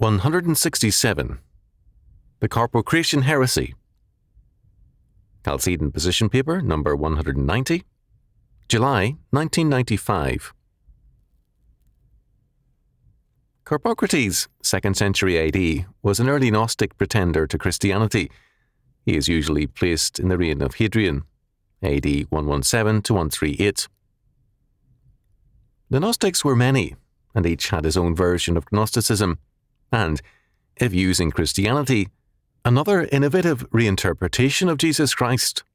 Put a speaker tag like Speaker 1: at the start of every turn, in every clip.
Speaker 1: 167. The Carpocratian Heresy. Chalcedon Position Paper, number 190, July 1995. Carpocrates, 2nd century AD, was an early Gnostic pretender to Christianity. He is usually placed in the reign of Hadrian, AD 117 to 138. The Gnostics were many, and each had his own version of Gnosticism, and, if using Christianity, another innovative reinterpretation of Jesus Christ.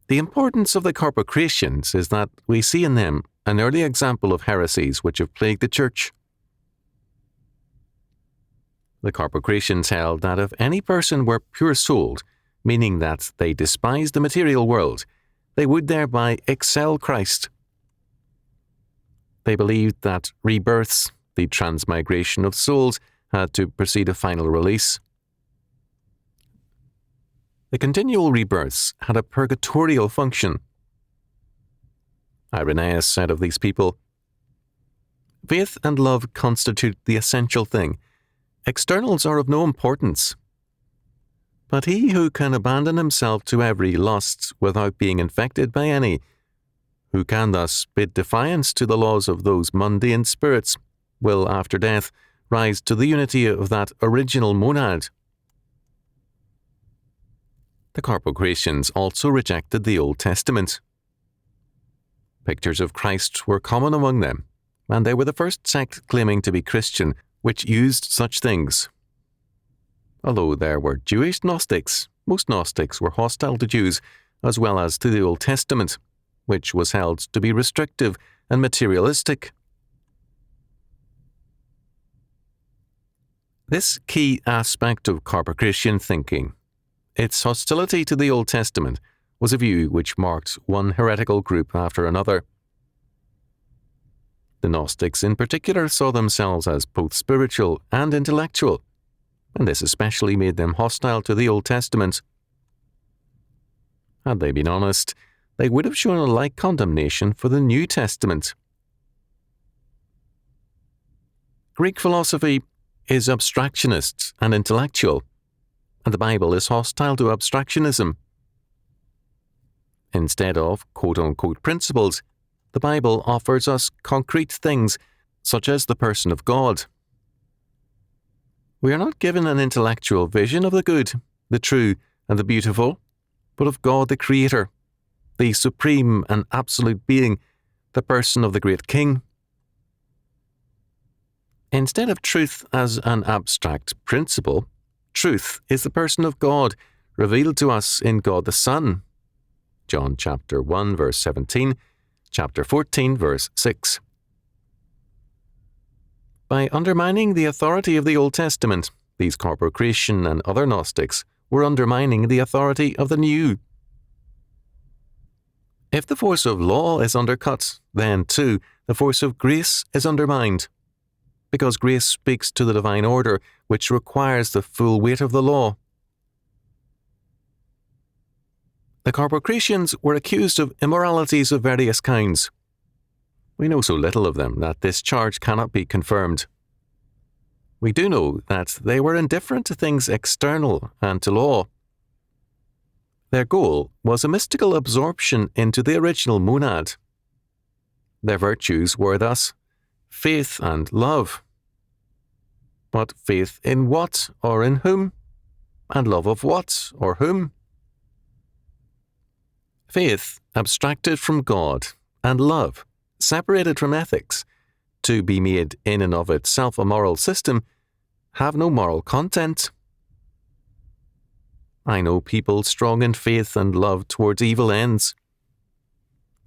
Speaker 1: The importance of the Carpocratians is that we see in them an early example of heresies which have plagued the Church. The Carpocratians held that if any person were pure-souled, meaning that they despised the material world, they would thereby excel Christ. They believed that rebirths, the transmigration of souls, had to precede a final release. The continual rebirths had a purgatorial function. Irenaeus said of these people, "Faith and love constitute the essential thing. Externals are of no importance. But he who can abandon himself to every lust without being infected by any, who can thus bid defiance to the laws of those mundane spirits, will, after death, rise to the unity of that original monad." The Carpocratians also rejected the Old Testament. Pictures of Christ were common among them, and they were the first sect claiming to be Christian which used such things. Although there were Jewish Gnostics, most Gnostics were hostile to Jews as well as to the Old Testament, which was held to be restrictive and materialistic. This key aspect of Carpocratian thinking, its hostility to the Old Testament, was a view which marked one heretical group after another. The Gnostics in particular saw themselves as both spiritual and intellectual, and this especially made them hostile to the Old Testament. Had they been honest, they would have shown a like condemnation for the New Testament. Greek philosophy is abstractionist and intellectual, and the Bible is hostile to abstractionism. Instead of quote-unquote principles, the Bible offers us concrete things such as the person of God. We are not given an intellectual vision of the good, the true, and the beautiful, but of God the Creator, the supreme and absolute being, the person of the great King. Instead of truth as an abstract principle, truth is the person of God, revealed to us in God the Son. John chapter 1 verse 17, chapter 14 verse 6. By undermining the authority of the Old Testament, these Carpocratian and other Gnostics were undermining the authority of the New. If the force of law is undercut, then, too, the force of grace is undermined, because grace speaks to the divine order, which requires the full weight of the law. The Carpocratians were accused of immoralities of various kinds. We know so little of them that this charge cannot be confirmed. We do know that they were indifferent to things external and to law. Their goal was a mystical absorption into the original monad. Their virtues were thus faith and love. But faith in what or in whom? And love of what or whom? Faith abstracted from God, and love separated from ethics, to be made in and of itself a moral system, have no moral content. I know people strong in faith and love towards evil ends.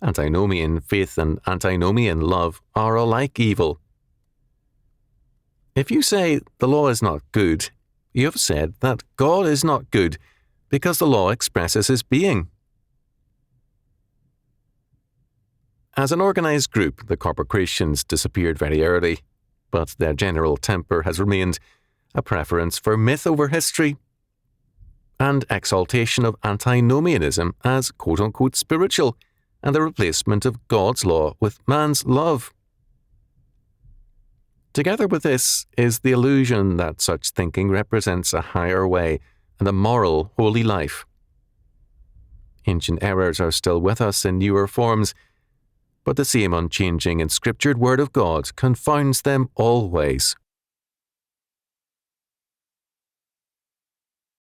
Speaker 1: Antinomian faith and antinomian love are alike evil. If you say the law is not good, you have said that God is not good, because the law expresses his being. As an organized group, the Carpocratians disappeared very early, but their general temper has remained a preference for myth over history, and exaltation of antinomianism as quote-unquote spiritual, and the replacement of God's law with man's love. Together with this is the illusion that such thinking represents a higher way and a moral, holy life. Ancient errors are still with us in newer forms, but the same unchanging and scriptured Word of God confounds them always.